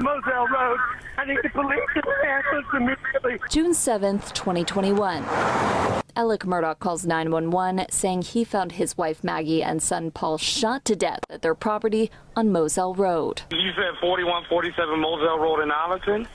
Moselle Road. I need the police to answer immediately. June 7th, 2021. Alex Murdaugh calls 911 saying he found his wife Maggie and son Paul shot to death at their property on Moselle Road. You said 4147 Moselle Road in Arlington?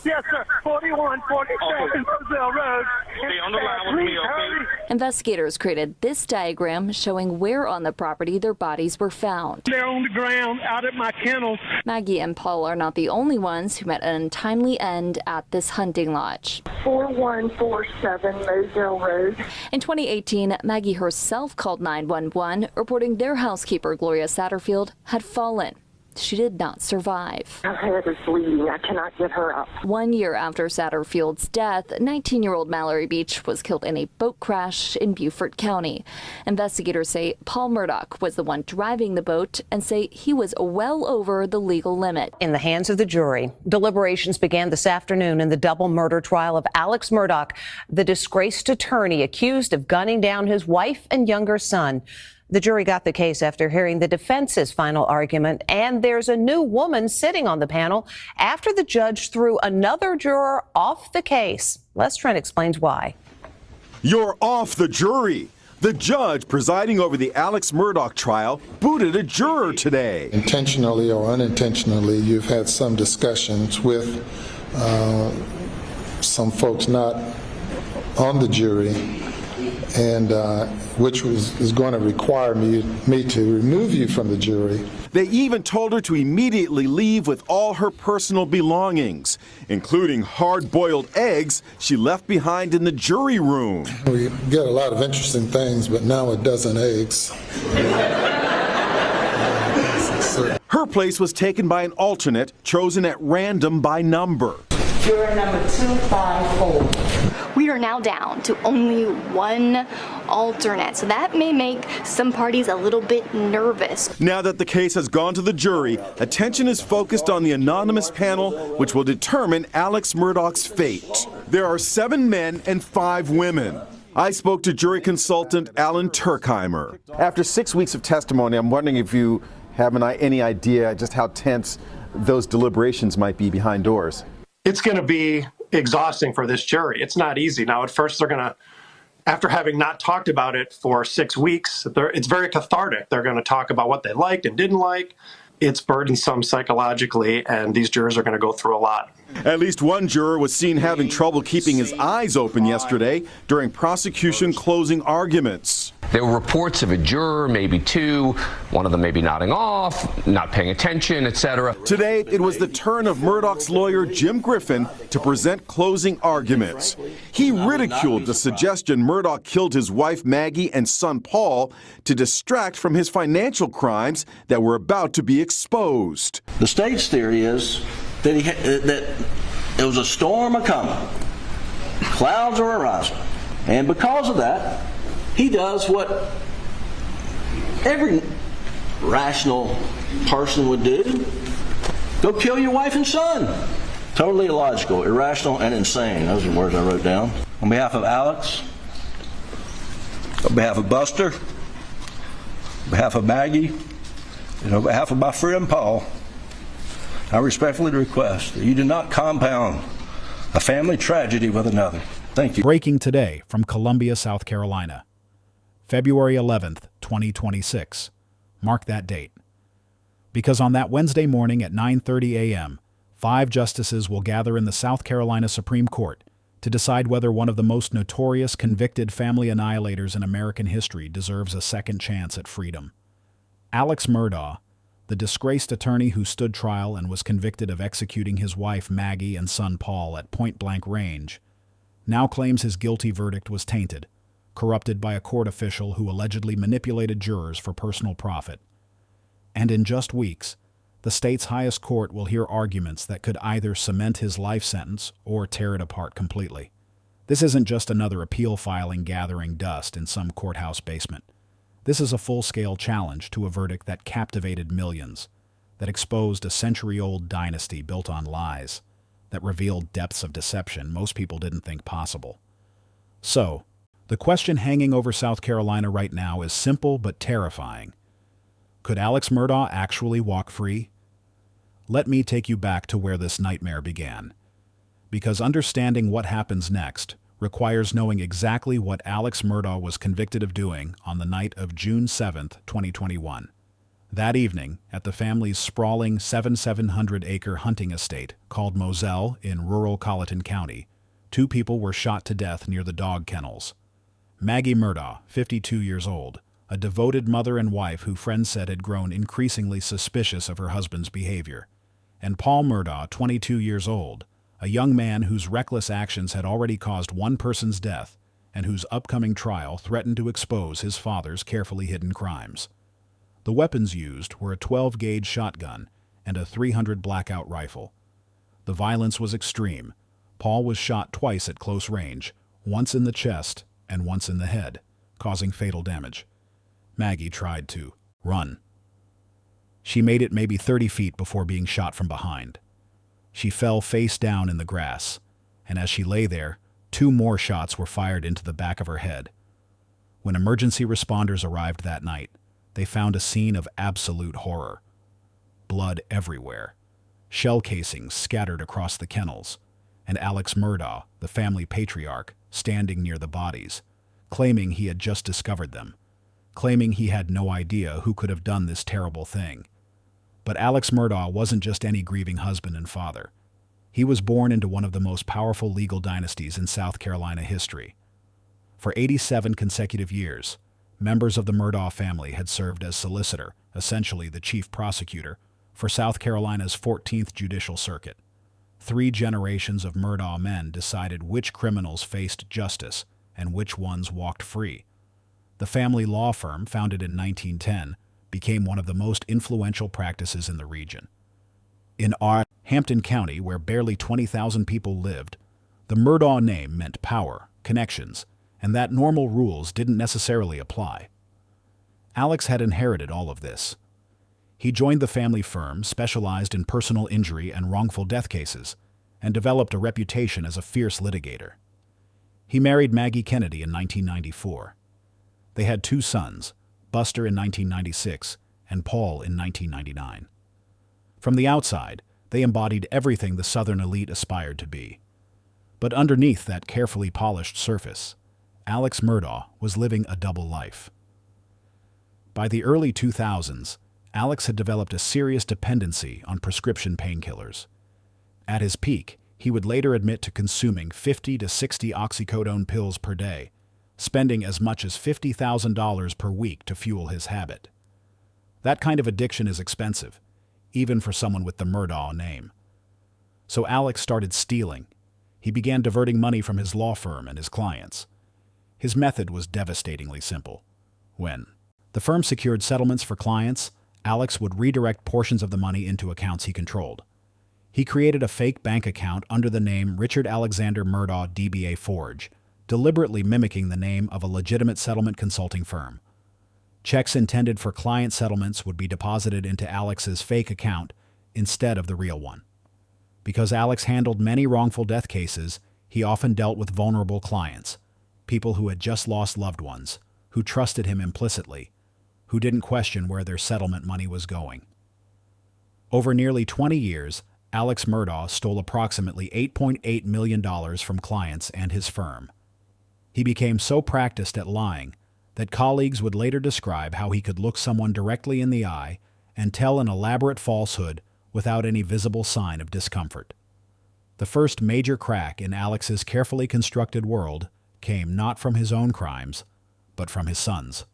Yes, sir. 4147 Moselle Road. Stay on the line with me, okay? Investigators created this diagram showing where on the property their bodies were found. They're on the ground out at my kennel. Maggie and Paul are not the only ones who met an untimely end at this hunting lodge. 4147 Moselle Road. In 2018, Maggie herself called 911, reporting their housekeeper, Gloria Satterfield, had fallen. She did not survive. Her head is bleeding. I cannot get her up. 1 year after Satterfield's death, 19-year-old Mallory Beach was killed in a boat crash in Beaufort County. Investigators say Paul Murdaugh was the one driving the boat and say he was well over the legal limit. In the hands of the jury, deliberations began this afternoon in the double murder trial of Alex Murdaugh, the disgraced attorney accused of gunning down his wife and younger son. The jury got the case after hearing the defense's final argument, and there's a new woman sitting on the panel after the judge threw another juror off the case. Les Trent explains why. You're off the jury. The judge presiding over the Alex Murdaugh trial booted a juror today. Intentionally or unintentionally, you've had some discussions with some folks not on the jury, and which is going to require me to remove you from the jury. They even told her to immediately leave with all her personal belongings, including hard-boiled eggs she left behind in the jury room. We get a lot of interesting things, but now a dozen eggs. Her place was taken by an alternate chosen at random by number. Juror number 254. We are now down to only one alternate, so that may make some parties a little bit nervous. Now that the case has gone to the jury, attention is focused on the anonymous panel, which will determine Alex Murdaugh's fate. There are 7 men and 5 women. I spoke to jury consultant Alan Turkheimer. After 6 weeks of testimony, I'm wondering if you have any idea just how tense those deliberations might be behind doors. It's going to be exhausting for this jury. It's not easy. Now, at first, they're going to, after having not talked about it for 6 weeks, it's very cathartic. They're going to talk about what they liked and didn't like. It's burdensome psychologically, and these jurors are going to go through a lot. At least one juror was seen having trouble keeping his eyes open yesterday during prosecution closing arguments. There were reports of a juror, maybe 2, one of them maybe nodding off, not paying attention, etc. Today, it was the turn of Murdaugh's lawyer, Jim Griffin, to present closing arguments. He ridiculed the suggestion Murdaugh killed his wife Maggie and son Paul to distract from his financial crimes that were about to be exposed. The state's theory is that, that it was a storm a-coming. Clouds are arising. And because of that, he does what every rational person would do. Go kill your wife and son. Totally illogical, irrational, and insane. Those are the words I wrote down. On behalf of Alex, on behalf of Buster, on behalf of Maggie, and on behalf of my friend Paul, I respectfully request that you do not compound a family tragedy with another. Thank you. Breaking today from Columbia, South Carolina. February 11th, 2026. Mark that date. Because on that Wednesday morning at 9:30 a.m., 5 justices will gather in the South Carolina Supreme Court to decide whether one of the most notorious convicted family annihilators in American history deserves a second chance at freedom. Alex Murdaugh, the disgraced attorney who stood trial and was convicted of executing his wife Maggie and son Paul at point-blank range, now claims his guilty verdict was tainted, corrupted by a court official who allegedly manipulated jurors for personal profit. And in just weeks, the state's highest court will hear arguments that could either cement his life sentence or tear it apart completely. This isn't just another appeal filing gathering dust in some courthouse basement. This is a full-scale challenge to a verdict that captivated millions, that exposed a century-old dynasty built on lies, that revealed depths of deception most people didn't think possible. So, the question hanging over South Carolina right now is simple but terrifying. Could Alex Murdaugh actually walk free? let me take you back to where this nightmare began. Because understanding what happens next requires knowing exactly what Alex Murdaugh was convicted of doing on the night of June 7, 2021. That evening, at the family's sprawling 700-acre hunting estate called Moselle in rural Colleton County, 2 people were shot to death near the dog kennels. Maggie Murdaugh, 52 years old, a devoted mother and wife who friends said had grown increasingly suspicious of her husband's behavior, and Paul Murdaugh, 22 years old, a young man whose reckless actions had already caused one person's death and whose upcoming trial threatened to expose his father's carefully hidden crimes. The weapons used were a 12-gauge shotgun and a .300 blackout rifle. The violence was extreme. Paul was shot twice at close range, once in the chest and once in the head, causing fatal damage. Maggie tried to run. She made it maybe 30 feet before being shot from behind. She fell face down in the grass, and as she lay there, 2 more shots were fired into the back of her head. When emergency responders arrived that night, they found a scene of absolute horror. Blood everywhere, shell casings scattered across the kennels, and Alex Murdaugh, the family patriarch, standing near the bodies, claiming he had just discovered them, claiming he had no idea who could have done this terrible thing. But Alex Murdaugh wasn't just any grieving husband and father. He was born into one of the most powerful legal dynasties in South Carolina history. For 87 consecutive years, members of the Murdaugh family had served as solicitor, essentially the chief prosecutor, for South Carolina's 14th Judicial Circuit. 3 generations of Murdaugh men decided which criminals faced justice and which ones walked free. The family law firm, founded in 1910, became one of the most influential practices in the region. In Hampton County, where barely 20,000 people lived, the Murdaugh name meant power, connections, and that normal rules didn't necessarily apply. Alex had inherited all of this. He joined the family firm, specialized in personal injury and wrongful death cases, and developed a reputation as a fierce litigator. He married Maggie Kennedy in 1994. They had 2 sons, Buster in 1996 and Paul in 1999. From the outside, they embodied everything the Southern elite aspired to be. But underneath that carefully polished surface, Alex Murdaugh was living a double life. By the early 2000s, Alex had developed a serious dependency on prescription painkillers. At his peak, he would later admit to consuming 50 to 60 oxycodone pills per day, spending as much as $50,000 per week to fuel his habit. That kind of addiction is expensive, even for someone with the Murdaugh name. So Alex started stealing. He began diverting money from his law firm and his clients. His method was devastatingly simple. When the firm secured settlements for clients, Alex would redirect portions of the money into accounts he controlled. He created a fake bank account under the name Richard Alexander Murdaugh DBA Forge, deliberately mimicking the name of a legitimate settlement consulting firm. Checks intended for client settlements would be deposited into Alex's fake account instead of the real one. Because Alex handled many wrongful death cases, he often dealt with vulnerable clients, people who had just lost loved ones, who trusted him implicitly, who didn't question where their settlement money was going. Over nearly 20 years, Alex Murdaugh stole approximately $8.8 million from clients and his firm. He became so practiced at lying that colleagues would later describe how he could look someone directly in the eye and tell an elaborate falsehood without any visible sign of discomfort. The first major crack in Alex's carefully constructed world came not from his own crimes, but from his sons.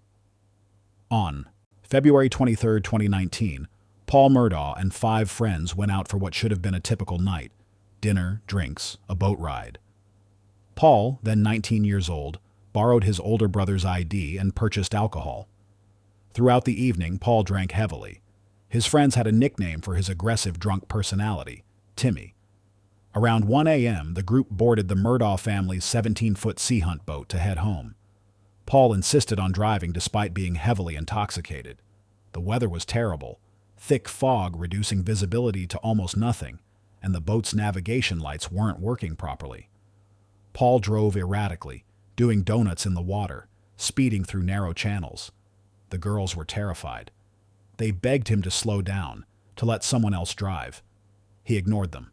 On February 23, 2019, Paul Murdaugh and 5 friends went out for what should have been a typical night: dinner, drinks, a boat ride. Paul, then 19 years old, borrowed his older brother's ID and purchased alcohol. Throughout the evening, Paul drank heavily. His friends had a nickname for his aggressive drunk personality, Timmy. Around 1 a.m., the group boarded the Murdaugh family's 17-foot sea hunt boat to head home. Paul insisted on driving despite being heavily intoxicated. The weather was terrible, thick fog reducing visibility to almost nothing, and the boat's navigation lights weren't working properly. Paul drove erratically, doing donuts in the water, speeding through narrow channels. The girls were terrified. They begged him to slow down, to let someone else drive. He ignored them.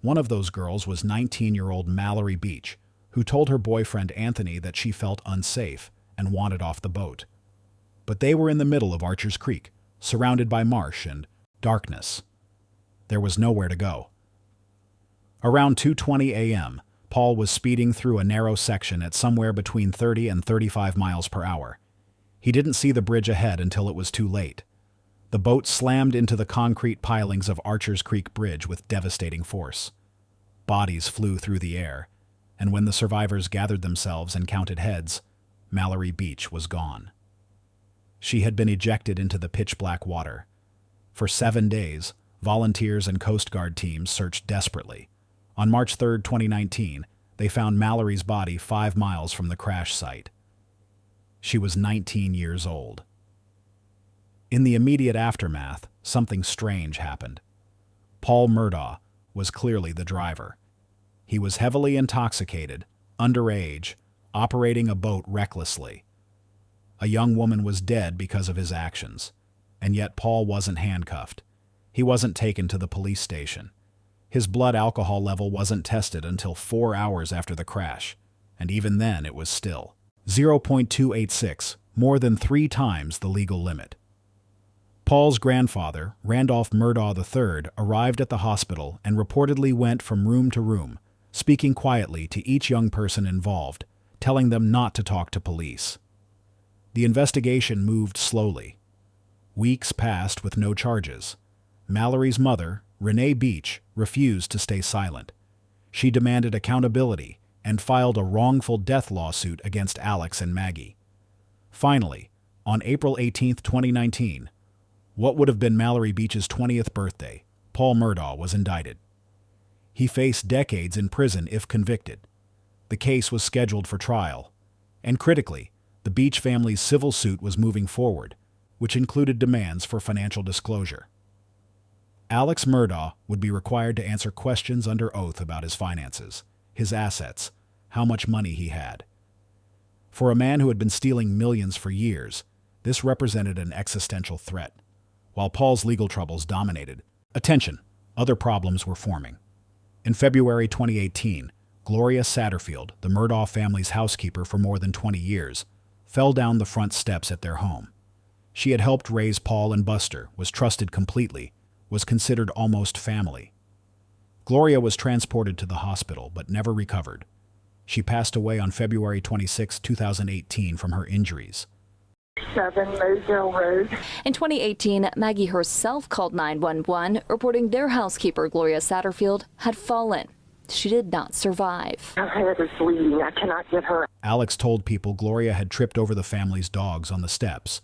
One of those girls was 19-year-old Mallory Beach, who told her boyfriend Anthony that she felt unsafe and wanted off the boat. But they were in the middle of Archer's Creek, surrounded by marsh and darkness. There was nowhere to go. Around 2:20 a.m., Paul was speeding through a narrow section at somewhere between 30 and 35 miles per hour. He didn't see the bridge ahead until it was too late. The boat slammed into the concrete pilings of Archer's Creek Bridge with devastating force. Bodies flew through the air, and when the survivors gathered themselves and counted heads, Mallory Beach was gone. She had been ejected into the pitch-black water. For 7 days, volunteers and Coast Guard teams searched desperately. On March 3, 2019, they found Mallory's body 5 miles from the crash site. She was 19 years old. In the immediate aftermath, something strange happened. Paul Murdaugh was clearly the driver. He was heavily intoxicated, underage, operating a boat recklessly. A young woman was dead because of his actions, and yet Paul wasn't handcuffed. He wasn't taken to the police station. His blood alcohol level wasn't tested until 4 hours after the crash, and even then it was still 0.286, more than 3 times the legal limit. Paul's grandfather, Randolph Murdaugh III, arrived at the hospital and reportedly went from room to room, speaking quietly to each young person involved, telling them not to talk to police. The investigation moved slowly. Weeks passed with no charges. Mallory's mother, Renee Beach, refused to stay silent. She demanded accountability and filed a wrongful death lawsuit against Alex and Maggie. Finally, on April 18, 2019, what would have been Mallory Beach's 20th birthday, Paul Murdaugh was indicted. He faced decades in prison if convicted. The case was scheduled for trial, and critically, the Beach family's civil suit was moving forward, which included demands for financial disclosure. Alex Murdaugh would be required to answer questions under oath about his finances, his assets, how much money he had. For a man who had been stealing millions for years, this represented an existential threat. While Paul's legal troubles dominated, attention, other problems were forming. In February 2018, Gloria Satterfield, the Murdaugh family's housekeeper for more than 20 years, fell down the front steps at their home. She had helped raise Paul and Buster, was trusted completely, was considered almost family. Gloria was transported to the hospital but never recovered. She passed away on February 26, 2018 from her injuries. 7 Moselle Road. In 2018, Maggie herself called 911, reporting their housekeeper, Gloria Satterfield, had fallen. She did not survive. Her head is bleeding. I cannot get her. Alex told people Gloria had tripped over the family's dogs on the steps.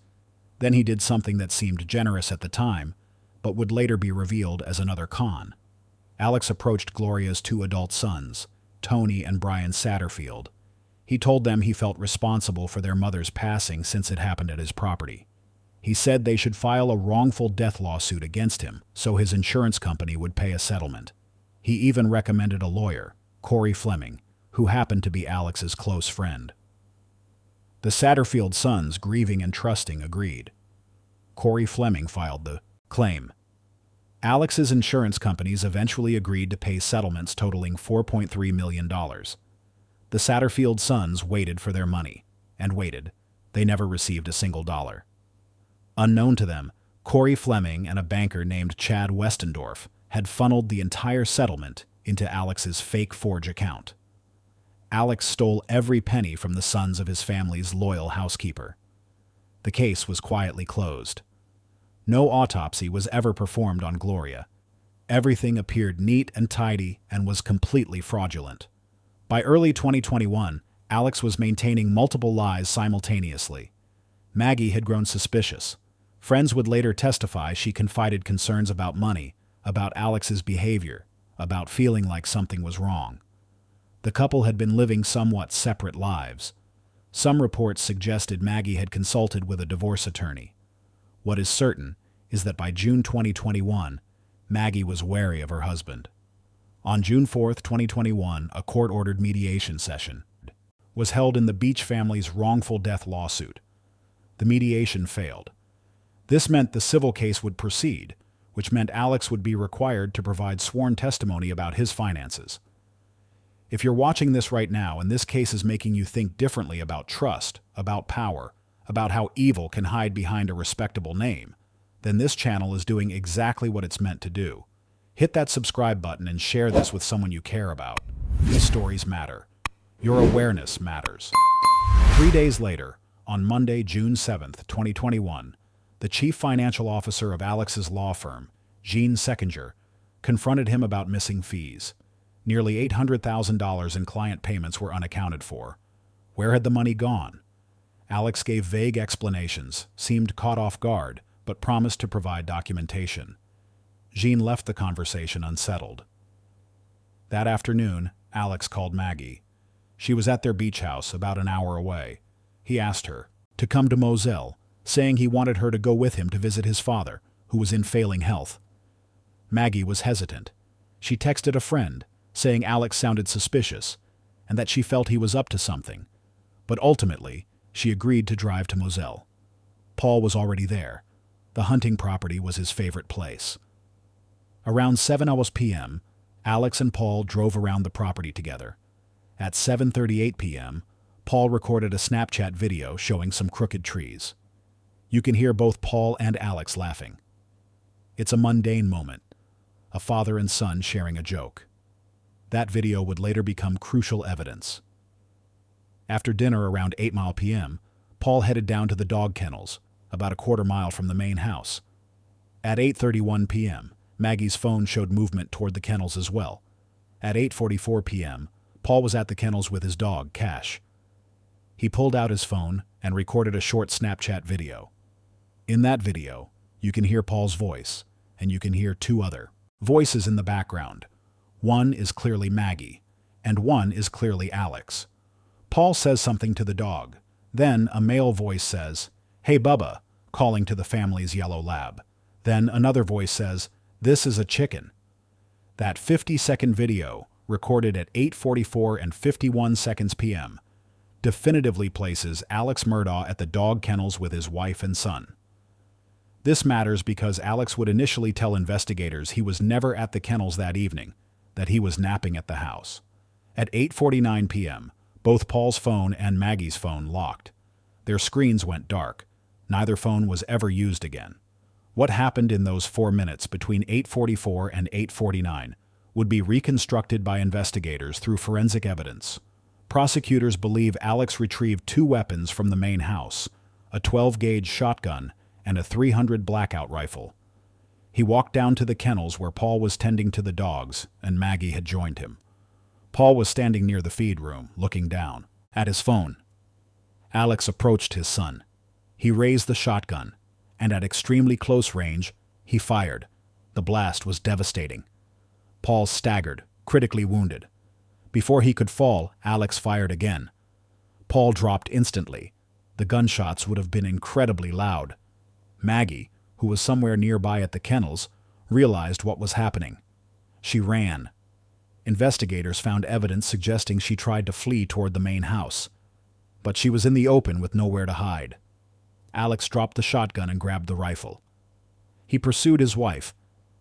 Then he did something that seemed generous at the time, but would later be revealed as another con. Alex approached Gloria's 2 adult sons, Tony and Brian Satterfield. He told them he felt responsible for their mother's passing since it happened at his property. He said they should file a wrongful death lawsuit against him so his insurance company would pay a settlement. He even recommended a lawyer, Corey Fleming, who happened to be Alex's close friend. The Satterfield sons, grieving and trusting, agreed. Corey Fleming filed the claim. Alex's insurance companies eventually agreed to pay settlements totaling $4.3 million. The Satterfield sons waited for their money, and waited. They never received a single dollar. Unknown to them, Corey Fleming and a banker named Chad Westendorf had funneled the entire settlement into Alex's fake Forge account. Alex stole every penny from the sons of his family's loyal housekeeper. The case was quietly closed. No autopsy was ever performed on Gloria. Everything appeared neat and tidy and was completely fraudulent. By early 2021, Alex was maintaining multiple lies simultaneously. Maggie had grown suspicious. Friends would later testify she confided concerns about money, about Alex's behavior, about feeling like something was wrong. The couple had been living somewhat separate lives. Some reports suggested Maggie had consulted with a divorce attorney. What is certain is that by June 2021, Maggie was wary of her husband. On June 4, 2021, a court-ordered mediation session was held in the Beach family's wrongful death lawsuit. The mediation failed. This meant the civil case would proceed, which meant Alex would be required to provide sworn testimony about his finances. If you're watching this right now and this case is making you think differently about trust, about power, about how evil can hide behind a respectable name, then this channel is doing exactly what it's meant to do. Hit that subscribe button and share this with someone you care about. These stories matter. Your awareness matters. 3 days later, on Monday, June 7th, 2021, the chief financial officer of Alex's law firm, Gene Seckinger, confronted him about missing fees. Nearly $800,000 in client payments were unaccounted for. Where had the money gone? Alex gave vague explanations, seemed caught off guard, but promised to provide documentation. Gene left the conversation unsettled. That afternoon, Alex called Maggie. She was at their beach house about an hour away. He asked her to come to Moselle, saying he wanted her to go with him to visit his father, who was in failing health. Maggie was hesitant. She texted a friend, saying Alex sounded suspicious, and that she felt he was up to something. But ultimately, she agreed to drive to Moselle. Paul was already there. The hunting property was his favorite place. Around 7 p.m., Alex and Paul drove around the property together. At 7:38 p.m., Paul recorded a Snapchat video showing some crooked trees. You can hear both Paul and Alex laughing. It's a mundane moment, a father and son sharing a joke. That video would later become crucial evidence. After dinner around 8 p.m., Paul headed down to the dog kennels, about a quarter mile from the main house. At 8:31 p.m., Maggie's phone showed movement toward the kennels as well. At 8:44 p.m., Paul was at the kennels with his dog, Cash. He pulled out his phone and recorded a short Snapchat video. In that video, you can hear Paul's voice, and you can hear two other voices in the background. One is clearly Maggie, and one is clearly Alex. Paul says something to the dog. Then a male voice says, "Hey Bubba," calling to the family's yellow lab. Then another voice says, "This is a chicken." That 50-second video, recorded at 8:44 and 51 seconds p.m., definitively places Alex Murdaugh at the dog kennels with his wife and son. This matters because Alex would initially tell investigators he was never at the kennels that evening, that he was napping at the house. At 8:49 p.m., both Paul's phone and Maggie's phone locked. Their screens went dark. Neither phone was ever used again. What happened in those 4 minutes between 8:44 and 8:49 would be reconstructed by investigators through forensic evidence. Prosecutors believe Alex retrieved two weapons from the main house, a 12-gauge shotgun and a .300 blackout rifle. He walked down to the kennels where Paul was tending to the dogs, and Maggie had joined him. Paul was standing near the feed room, looking down at his phone. Alex approached his son. He raised the shotgun, and at extremely close range, he fired. The blast was devastating. Paul staggered, critically wounded. Before he could fall, Alex fired again. Paul dropped instantly. The gunshots would have been incredibly loud. Maggie, who was somewhere nearby at the kennels, realized what was happening. She ran. Investigators found evidence suggesting she tried to flee toward the main house. But she was in the open with nowhere to hide. Alex dropped the shotgun and grabbed the rifle. He pursued his wife.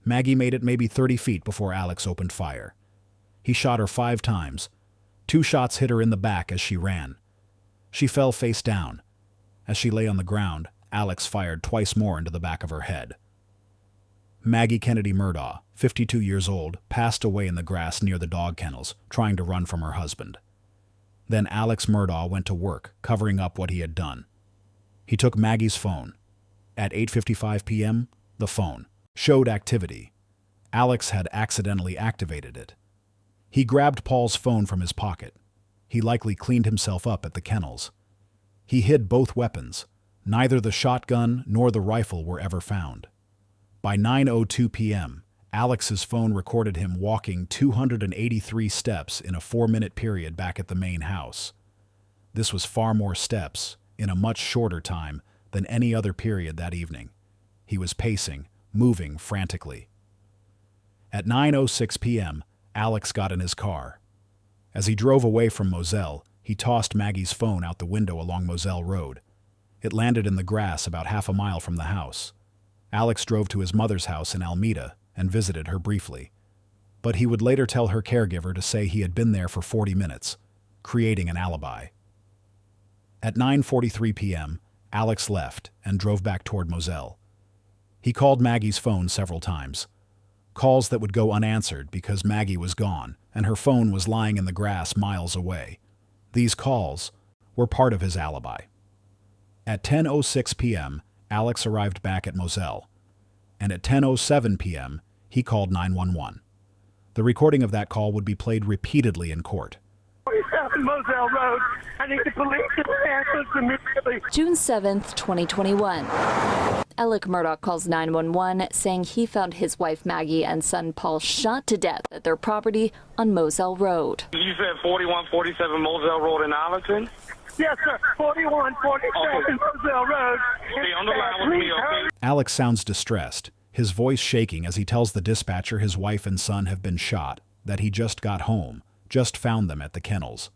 Maggie made it maybe 30 feet before Alex opened fire. He shot her 5 times. 2 shots hit her in the back as she ran. She fell face down. As she lay on the ground, Alex fired twice more into the back of her head. Maggie Kennedy Murdaugh, 52 years old, passed away in the grass near the dog kennels, trying to run from her husband. Then Alex Murdaugh went to work, covering up what he had done. He took Maggie's phone. At 8:55 p.m., the phone showed activity. Alex had accidentally activated it. He grabbed Paul's phone from his pocket. He likely cleaned himself up at the kennels. He hid both weapons. Neither the shotgun nor the rifle were ever found. By 9:02 p.m., Alex's phone recorded him walking 283 steps in a 4-minute period back at the main house. This was far more steps in a much shorter time than any other period that evening. He was pacing, moving frantically. At 9:06 p.m., Alex got in his car. As he drove away from Moselle, he tossed Maggie's phone out the window along Moselle Road. It landed in the grass about half a mile from the house. Alex drove to his mother's house in Alameda and visited her briefly, but he would later tell her caregiver to say he had been there for 40 minutes, creating an alibi. At 9:43 p.m., Alex left and drove back toward Moselle. He called Maggie's phone several times, calls that would go unanswered because Maggie was gone and her phone was lying in the grass miles away. These calls were part of his alibi. At 10:06 p.m., Alex arrived back at Moselle, and at 10:07 p.m., he called 911. The recording of that call would be played repeatedly in court. Moselle Road. I need the police to answer immediately. June 7th, 2021. Alex Murdaugh calls 911 saying he found his wife Maggie and son Paul shot to death at their property on Moselle Road. You said 4147 Moselle Road in Arlington? Yes, sir. 4147 Moselle Road. Stay on the line with me, okay? Alex sounds distressed, his voice shaking as he tells the dispatcher his wife and son have been shot, that he just got home, just found them at the kennels.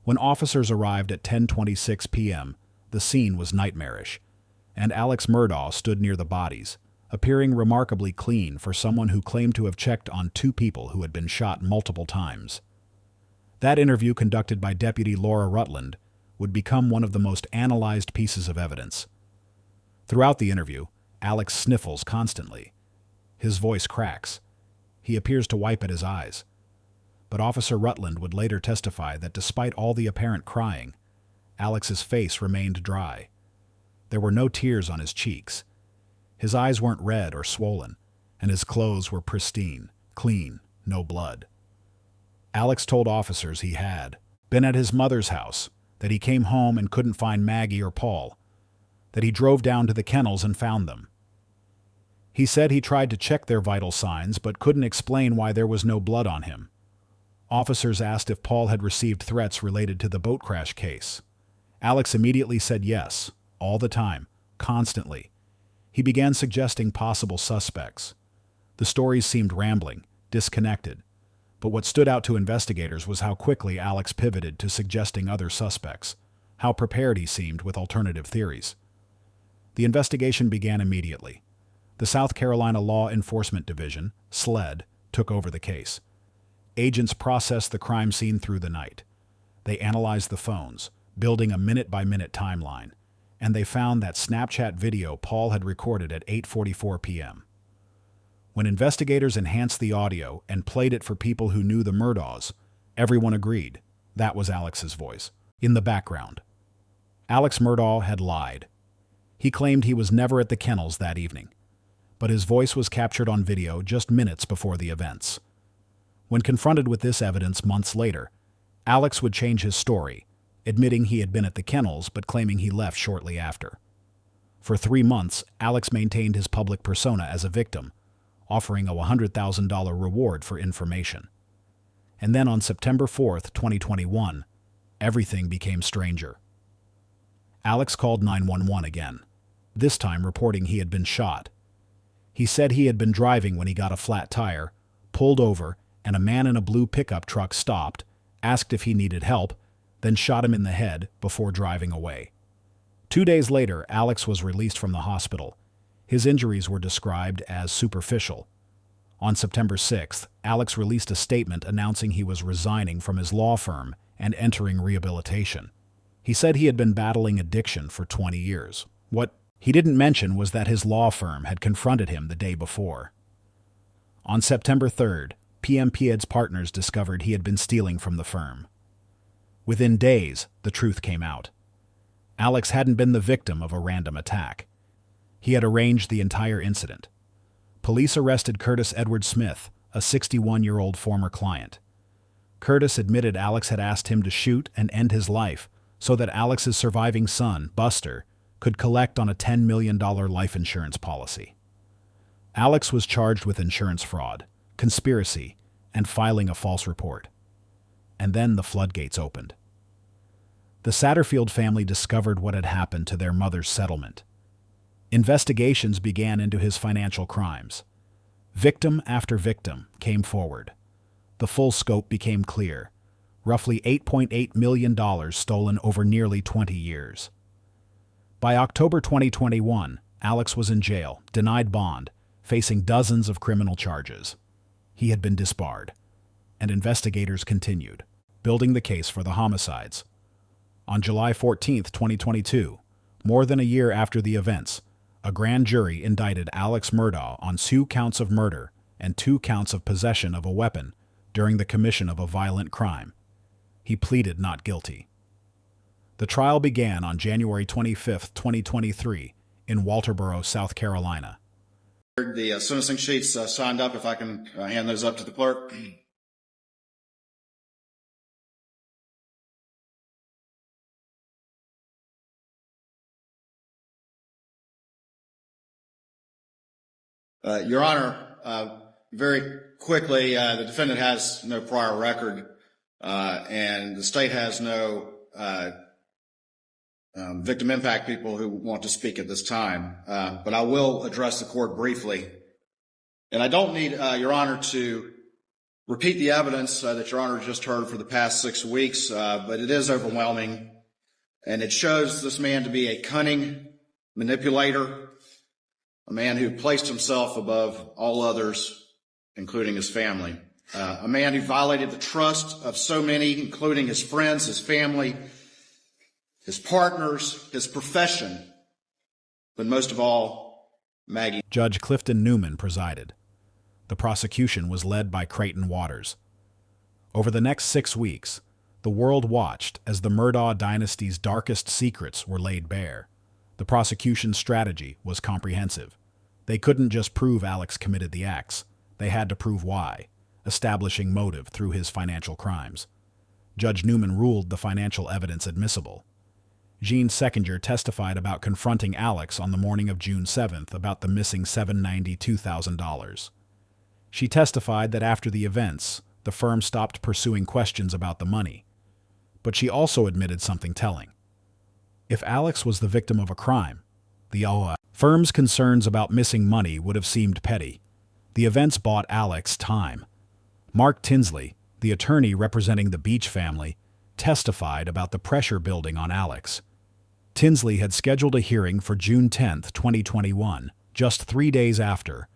When officers arrived at 10:26 p.m., the scene was nightmarish, and Alex Murdaugh stood near the bodies, appearing remarkably clean for someone who claimed to have checked on two people who had been shot multiple times. That interview, conducted by Deputy Laura Rutland, would become one of the most analyzed pieces of evidence. Throughout the interview, Alex sniffles constantly. His voice cracks. He appears to wipe at his eyes. But Officer Rutland would later testify that despite all the apparent crying, Alex's face remained dry. There were no tears on his cheeks. His eyes weren't red or swollen, and his clothes were pristine, clean, no blood. Alex told officers he had been at his mother's house, that he came home and couldn't find Maggie or Paul, that he drove down to the kennels and found them. He said he tried to check their vital signs but couldn't explain why there was no blood on him. Officers asked if Paul had received threats related to the boat crash case. Alex immediately said yes, all the time, constantly. He began suggesting possible suspects. The stories seemed rambling, disconnected, but what stood out to investigators was how quickly Alex pivoted to suggesting other suspects, how prepared he seemed with alternative theories. The investigation began immediately. The South Carolina Law Enforcement Division, SLED, took over the case. Agents processed the crime scene through the night. They analyzed the phones, building a minute-by-minute timeline, and they found that Snapchat video Paul had recorded at 8:44 p.m. When investigators enhanced the audio and played it for people who knew the Murdaughs, everyone agreed that was Alex's voice. In the background, Alex Murdaugh had lied. He claimed he was never at the kennels that evening, but his voice was captured on video just minutes before the events. When confronted with this evidence months later, Alex would change his story, admitting he had been at the kennels but claiming he left shortly after. For 3 months, Alex maintained his public persona as a victim, offering a $100,000 reward for information. And then on September 4th, 2021, everything became stranger. Alex called 911 again, this time reporting he had been shot. He said he had been driving when he got a flat tire, pulled over, and a man in a blue pickup truck stopped, asked if he needed help, then shot him in the head before driving away. 2 days later, Alex was released from the hospital. His injuries were described as superficial. On September 6th, Alex released a statement announcing he was resigning from his law firm and entering rehabilitation. He said he had been battling addiction for 20 years. What he didn't mention was that his law firm had confronted him the day before. On September 3rd, PM Pied's partners discovered he had been stealing from the firm. Within days, the truth came out. Alex hadn't been the victim of a random attack. He had arranged the entire incident. Police arrested Curtis Edward Smith, a 61-year-old former client. Curtis admitted Alex had asked him to shoot and end his life so that Alex's surviving son, Buster, could collect on a $10 million life insurance policy. Alex was charged with insurance fraud, conspiracy, and filing a false report. And then the floodgates opened. The Satterfield family discovered what had happened to their mother's settlement. Investigations began into his financial crimes. Victim after victim came forward. The full scope became clear. Roughly $8.8 million stolen over nearly 20 years. By October 2021, Alex was in jail, denied bond, facing dozens of criminal charges. He had been disbarred, and investigators continued, building the case for the homicides. On July 14, 2022, more than a year after the events, a grand jury indicted Alex Murdaugh on 2 counts of murder and 2 counts of possession of a weapon during the commission of a violent crime. He pleaded not guilty. The trial began on January 25, 2023, in Walterboro, South Carolina. The sentencing sheets signed up, if I can hand those up to the clerk. Your Honor, very quickly, the defendant has no prior record, and the state has no victim impact people who want to speak at this time, but I will address the court briefly. And I don't need Your Honor to repeat the evidence that Your Honor just heard for the past 6 weeks, but it is overwhelming, and it shows this man to be a cunning manipulator, a man who placed himself above all others, including his family, a man who violated the trust of so many, including his friends, his family, his partners, his profession, but most of all, Maggie. Judge Clifton Newman presided. The prosecution was led by Creighton Waters. Over the next 6 weeks, the world watched as the Murdaugh dynasty's darkest secrets were laid bare. The prosecution's strategy was comprehensive. They couldn't just prove Alex committed the acts. They had to prove why, establishing motive through his financial crimes. Judge Newman ruled the financial evidence admissible. Jean Seckinger testified about confronting Alex on the morning of June 7th about the missing $792,000. She testified that after the events, the firm stopped pursuing questions about the money. But she also admitted something telling. If Alex was the victim of a crime, the firm's concerns about missing money would have seemed petty. The events bought Alex time. Mark Tinsley, the attorney representing the Beach family, testified about the pressure building on Alex. Tinsley had scheduled a hearing for June 10, 2021, just 3 days after,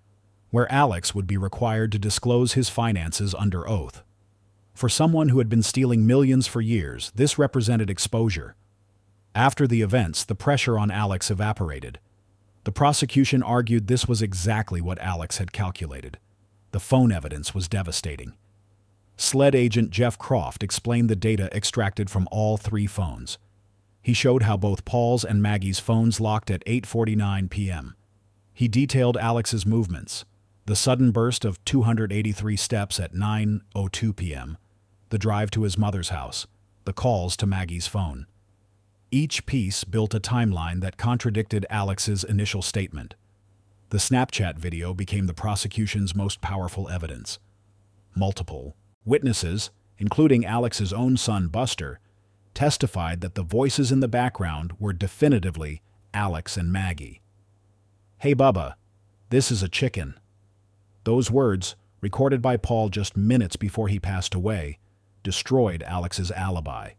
where Alex would be required to disclose his finances under oath. For someone who had been stealing millions for years, this represented exposure. After the events, the pressure on Alex evaporated. The prosecution argued this was exactly what Alex had calculated. The phone evidence was devastating. SLED agent Jeff Croft explained the data extracted from all 3 phones. He showed how both Paul's and Maggie's phones locked at 8:49 p.m. He detailed Alex's movements, the sudden burst of 283 steps at 9:02 p.m., the drive to his mother's house, the calls to Maggie's phone. Each piece built a timeline that contradicted Alex's initial statement. The Snapchat video became the prosecution's most powerful evidence. Multiple witnesses, including Alex's own son Buster, testified that the voices in the background were definitively Alex and Maggie. "Hey Bubba, this is a chicken." Those words, recorded by Paul just minutes before he passed away, destroyed Alex's alibi.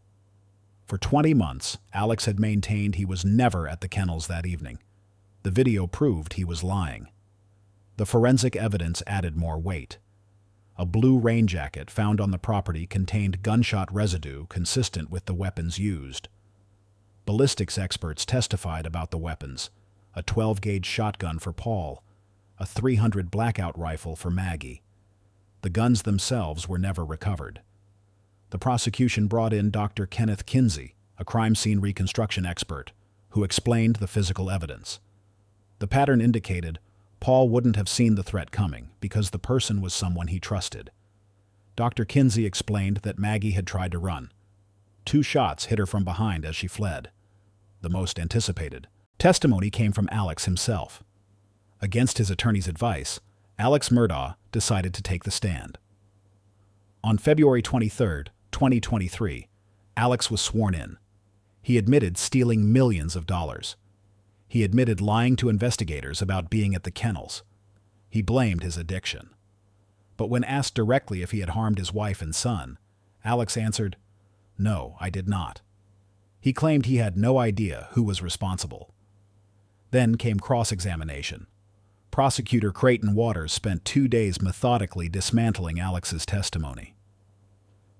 For 20 months, Alex had maintained he was never at the kennels that evening. The video proved he was lying. The forensic evidence added more weight. A blue rain jacket found on the property contained gunshot residue consistent with the weapons used. Ballistics experts testified about the weapons: a 12-gauge shotgun for Paul, a .300 blackout rifle for Maggie. The guns themselves were never recovered. The prosecution brought in Dr. Kenneth Kinsey, a crime scene reconstruction expert, who explained the physical evidence. The pattern indicated Paul wouldn't have seen the threat coming because the person was someone he trusted. Dr. Kinsey explained that Maggie had tried to run. 2 shots hit her from behind as she fled. The most anticipated testimony came from Alex himself. Against his attorney's advice, Alex Murdaugh decided to take the stand. On February 23, 2023, Alex was sworn in. He admitted stealing millions of dollars. He admitted lying to investigators about being at the kennels. He blamed his addiction. But when asked directly if he had harmed his wife and son, Alex answered, "No, I did not." He claimed he had no idea who was responsible. Then Then came cross-examination. Prosecutor Creighton Waters spent 2 days methodically dismantling Alex's testimony.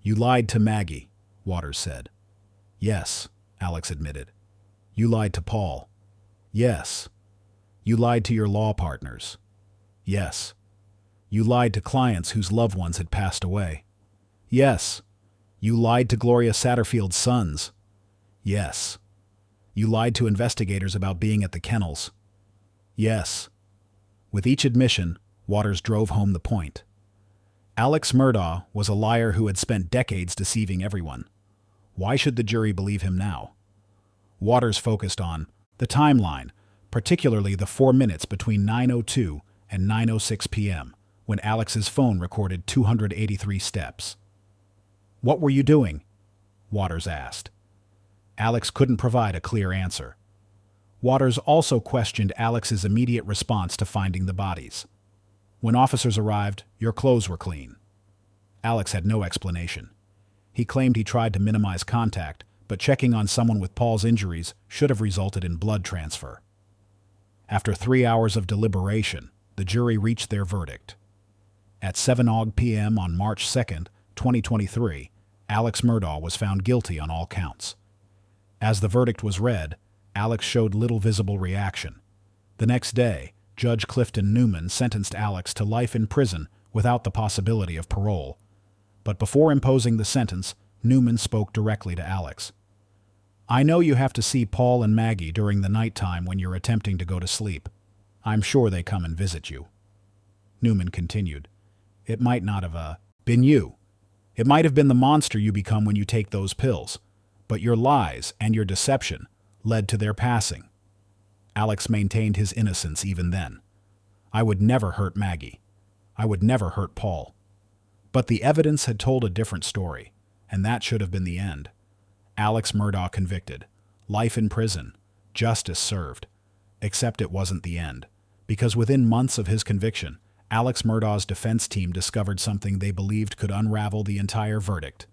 "You lied to Maggie," Waters said. "Yes," Alex admitted. "You lied to Paul." "Yes." "You lied to your law partners." "Yes." "You lied to clients whose loved ones had passed away." "Yes." "You lied to Gloria Satterfield's sons." "Yes." "You lied to investigators about being at the kennels." "Yes." With each admission, Waters drove home the point. Alex Murdaugh was a liar who had spent decades deceiving everyone. Why should the jury believe him now? Waters focused on the timeline, particularly the 4 minutes between 9:02 and 9:06 p.m., when Alex's phone recorded 283 steps. "What were you doing?" Waters asked. Alex couldn't provide a clear answer. Waters also questioned Alex's immediate response to finding the bodies. "When officers arrived, your clothes were clean." Alex had no explanation. He claimed he tried to minimize contact, but checking on someone with Paul's injuries should have resulted in blood transfer. After 3 hours of deliberation, the jury reached their verdict. At 7:00 p.m. on March 2, 2023, Alex Murdaugh was found guilty on all counts. As the verdict was read, Alex showed little visible reaction. The next day, Judge Clifton Newman sentenced Alex to life in prison without the possibility of parole. But before imposing the sentence, Newman spoke directly to Alex. "I know you have to see Paul and Maggie during the nighttime when you're attempting to go to sleep. I'm sure they come and visit you." Newman continued, "It might not have been you. It might have been the monster you become when you take those pills. But your lies and your deception led to their passing." Alex maintained his innocence even then. "I would never hurt Maggie. I would never hurt Paul." But the evidence had told a different story, and that should have been the end. Alex Murdaugh convicted. Life in prison. Justice served. Except it wasn't the end, because within months of his conviction, Alex Murdaugh's defense team discovered something they believed could unravel the entire verdict.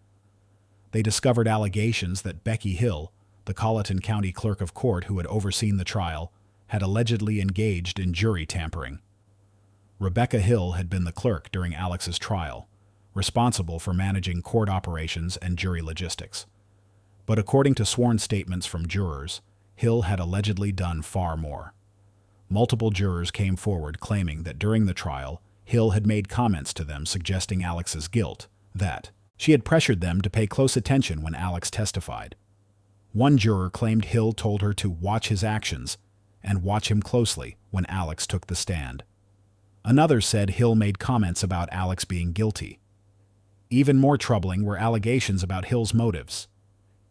They discovered allegations that Becky Hill, the Colleton County Clerk of Court who had overseen the trial, had allegedly engaged in jury tampering. Rebecca Hill had been the clerk during Alex's trial, responsible for managing court operations and jury logistics. But according to sworn statements from jurors, Hill had allegedly done far more. Multiple jurors came forward claiming that during the trial, Hill had made comments to them suggesting Alex's guilt, that she had pressured them to pay close attention when Alex testified. One juror claimed Hill told her to watch his actions and watch him closely when Alex took the stand. Another said Hill made comments about Alex being guilty. Even more troubling were allegations about Hill's motives.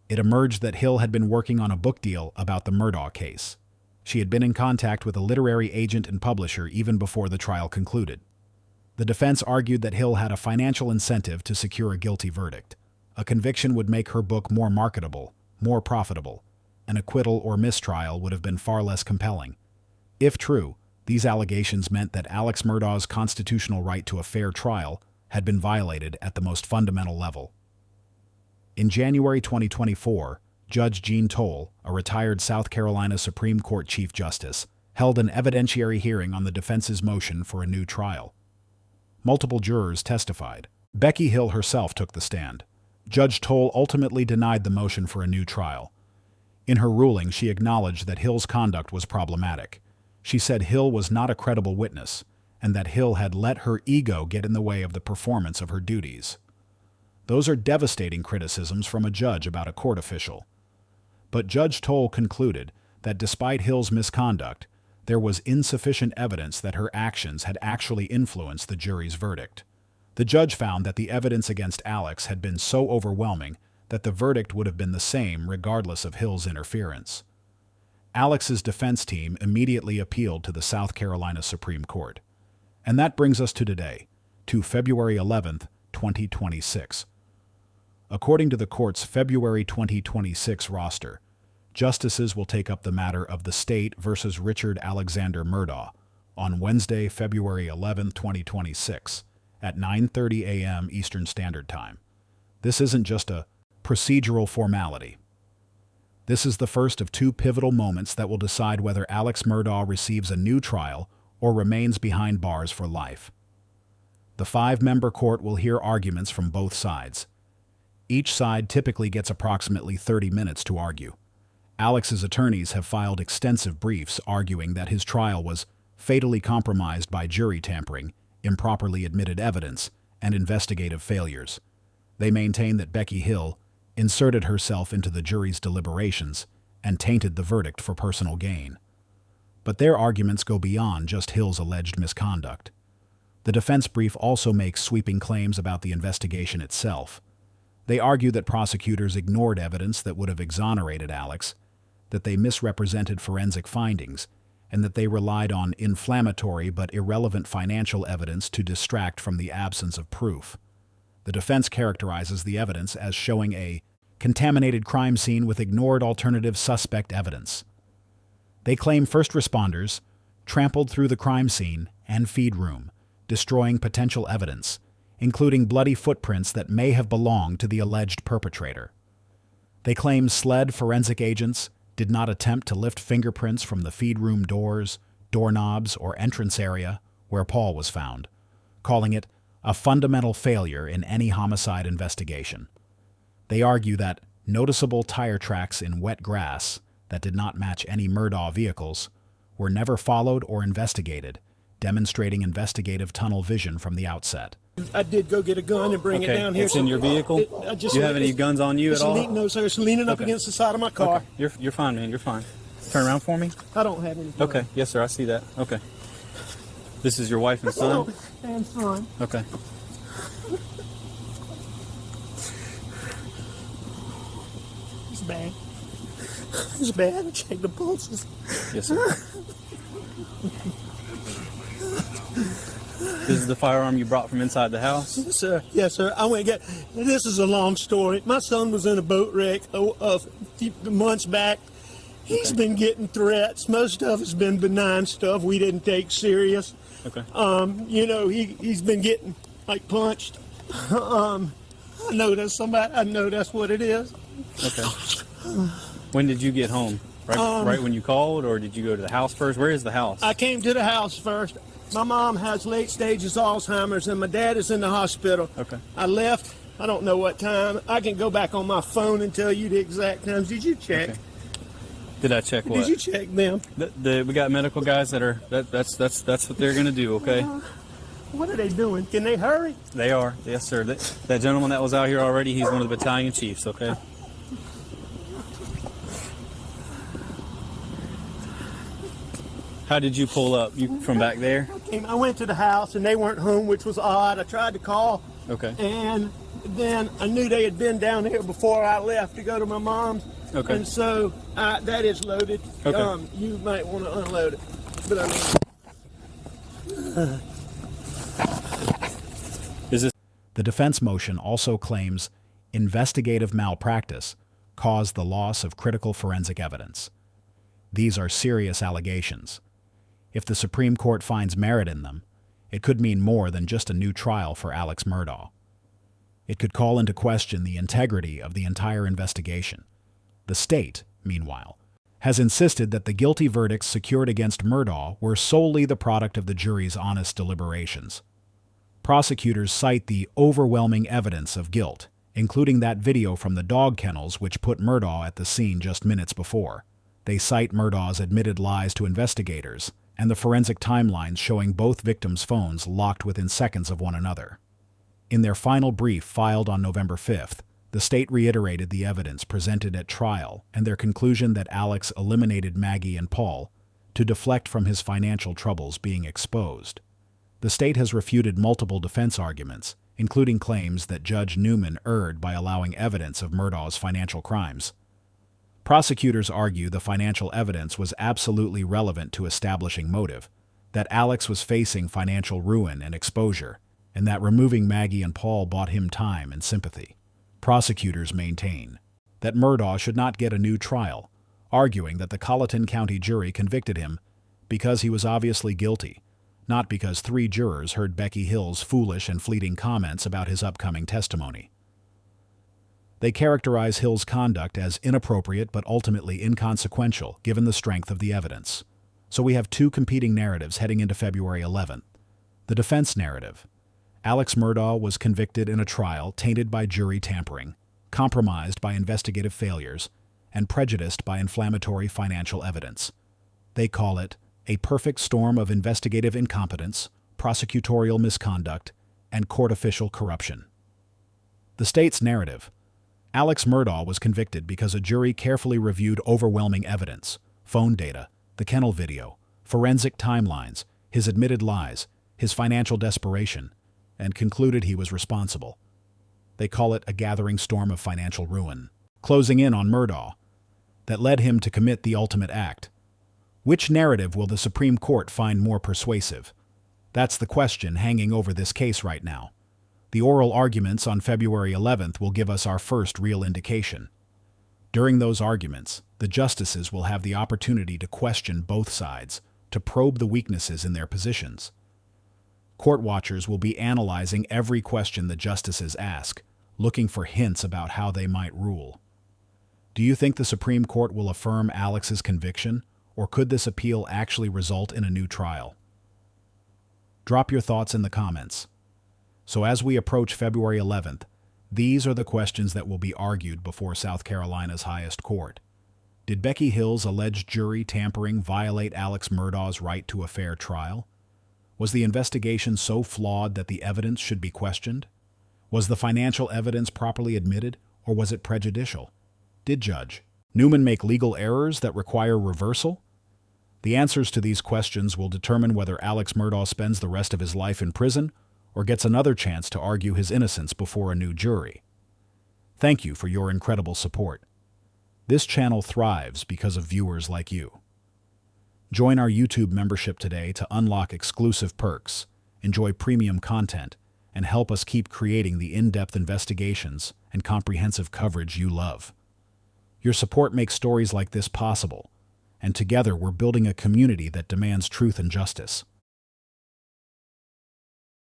It emerged that Hill had been working on a book deal about the Murdaugh case. She had been in contact with a literary agent and publisher even before the trial concluded. The defense argued that Hill had a financial incentive to secure a guilty verdict. A conviction would make her book more marketable, more profitable. An acquittal or mistrial would have been far less compelling. If true, these allegations meant that Alex Murdaugh's constitutional right to a fair trial had been violated at the most fundamental level. In January 2024, Judge Jean Toll, a retired South Carolina Supreme Court Chief Justice, held an evidentiary hearing on the defense's motion for a new trial. Multiple jurors testified. Becky Hill herself took the stand. Judge Toll ultimately denied the motion for a new trial. In her ruling, she acknowledged that Hill's conduct was problematic. She said Hill was not a credible witness, and that Hill had let her ego get in the way of the performance of her duties. Those are devastating criticisms from a judge about a court official. But Judge Toll concluded that despite Hill's misconduct, there was insufficient evidence that her actions had actually influenced the jury's verdict. The judge found that the evidence against Alex had been so overwhelming that the verdict would have been the same regardless of Hill's interference. Alex's defense team immediately appealed to the South Carolina Supreme Court. And that brings us to today, to February 11th, 2026. According to the court's February 2026 roster, justices will take up the matter of the state versus Richard Alexander Murdaugh on Wednesday, February 11, 2026, at 9:30 a.m. Eastern Standard Time. This isn't just a procedural formality. This is the first of two pivotal moments that will decide whether Alex Murdaugh receives a new trial or remains behind bars for life. The 5-member court will hear arguments from both sides. Each side typically gets approximately 30 minutes to argue. Alex's attorneys have filed extensive briefs arguing that his trial was fatally compromised by jury tampering, improperly admitted evidence, and investigative failures. They maintain that Becky Hill inserted herself into the jury's deliberations and tainted the verdict for personal gain. But their arguments go beyond just Hill's alleged misconduct. The defense brief also makes sweeping claims about the investigation itself. They argue that prosecutors ignored evidence that would have exonerated Alex, that they misrepresented forensic findings, and that they relied on inflammatory but irrelevant financial evidence to distract from the absence of proof. The defense characterizes the evidence as showing a contaminated crime scene with ignored alternative suspect evidence. They claim first responders trampled through the crime scene and feed room, destroying potential evidence, including bloody footprints that may have belonged to the alleged perpetrator. They claim SLED forensic agents did not attempt to lift fingerprints from the feed room doors, doorknobs, or entrance area where Paul was found, calling it a fundamental failure in any homicide investigation. They argue that noticeable tire tracks in wet grass that did not match any Murdaugh vehicles were never followed or investigated, demonstrating investigative tunnel vision from the outset. I did go get a gun and bring it down here. It's in your vehicle? Do you have any guns on you at all? No, sir. It's leaning up against the side of my car. Okay. You're fine, man. You're fine. Turn around for me. I don't have any. Okay. Yes, sir. I see that. Okay. This is your wife and son? And son. Okay. It's bad. It's bad. Check the pulses. Yes, sir. This is the firearm you brought from inside the house? Yes, sir. Yes, sir. I went and got. This is a long story. My son was in a boat wreck a few months back. He's been getting threats. Most of it's been benign stuff we didn't take serious. Okay. You know, he's been getting like punched. I know that's somebody. I know that's what it is. Okay. When did you get home? Right when you called, or did you go to the house first? Where is the house? I came to the house first. My mom has late stages Alzheimer's, and my dad is in the hospital. Okay. I left. I don't know what time. I can go back on my phone and tell you the exact times. Did you check? Okay. Did I check what? Did you check them? We got medical guys that are. That's what they're gonna do. Okay. What are they doing? Can they hurry? They are. Yes, sir. That gentleman that was out here already. He's one of the battalion chiefs. Okay. How did you pull up? You from back there? I went to the house and they weren't home, which was odd. I tried to call. Okay. And then I knew they had been down here before I left to go to my mom's. Okay. And so that is loaded. Okay. You might want to unload it. But I mean. The defense motion also claims investigative malpractice caused the loss of critical forensic evidence. These are serious allegations. If the Supreme Court finds merit in them, it could mean more than just a new trial for Alex Murdaugh. It could call into question the integrity of the entire investigation. The state, meanwhile, has insisted that the guilty verdicts secured against Murdaugh were solely the product of the jury's honest deliberations. Prosecutors cite the overwhelming evidence of guilt, including that video from the dog kennels which put Murdaugh at the scene just minutes before. They cite Murdaugh's admitted lies to investigators and the forensic timelines showing both victims' phones locked within seconds of one another. In their final brief filed on November 5th, the state reiterated the evidence presented at trial and their conclusion that Alex eliminated Maggie and Paul to deflect from his financial troubles being exposed. The state has refuted multiple defense arguments, including claims that Judge Newman erred by allowing evidence of Murdaugh's financial crimes. Prosecutors argue the financial evidence was absolutely relevant to establishing motive, that Alex was facing financial ruin and exposure, and that removing Maggie and Paul bought him time and sympathy. Prosecutors maintain that Murdaugh should not get a new trial, arguing that the Colleton County jury convicted him because he was obviously guilty, not because 3 jurors heard Becky Hill's foolish and fleeting comments about his upcoming testimony. They characterize Hill's conduct as inappropriate but ultimately inconsequential given the strength of the evidence. So we have two competing narratives heading into February 11th. The defense narrative. Alex Murdaugh was convicted in a trial tainted by jury tampering, compromised by investigative failures, and prejudiced by inflammatory financial evidence. They call it a perfect storm of investigative incompetence, prosecutorial misconduct, and court official corruption. The state's narrative. Alex Murdaugh was convicted because a jury carefully reviewed overwhelming evidence, phone data, the kennel video, forensic timelines, his admitted lies, his financial desperation, and concluded he was responsible. They call it a gathering storm of financial ruin, closing in on Murdaugh, that led him to commit the ultimate act. Which narrative will the Supreme Court find more persuasive? That's the question hanging over this case right now. The oral arguments on February 11th will give us our first real indication. During those arguments, the justices will have the opportunity to question both sides, to probe the weaknesses in their positions. Court watchers will be analyzing every question the justices ask, looking for hints about how they might rule. Do you think the Supreme Court will affirm Alex's conviction, or could this appeal actually result in a new trial? Drop your thoughts in the comments. So as we approach February 11th, these are the questions that will be argued before South Carolina's highest court. Did Becky Hill's alleged jury tampering violate Alex Murdaugh's right to a fair trial? Was the investigation so flawed that the evidence should be questioned? Was the financial evidence properly admitted, or was it prejudicial? Did Judge Newman make legal errors that require reversal? The answers to these questions will determine whether Alex Murdaugh spends the rest of his life in prison or gets another chance to argue his innocence before a new jury. Thank you for your incredible support. This channel thrives because of viewers like you. Join our YouTube membership today to unlock exclusive perks, enjoy premium content, and help us keep creating the in-depth investigations and comprehensive coverage you love. Your support makes stories like this possible, and together we're building a community that demands truth and justice.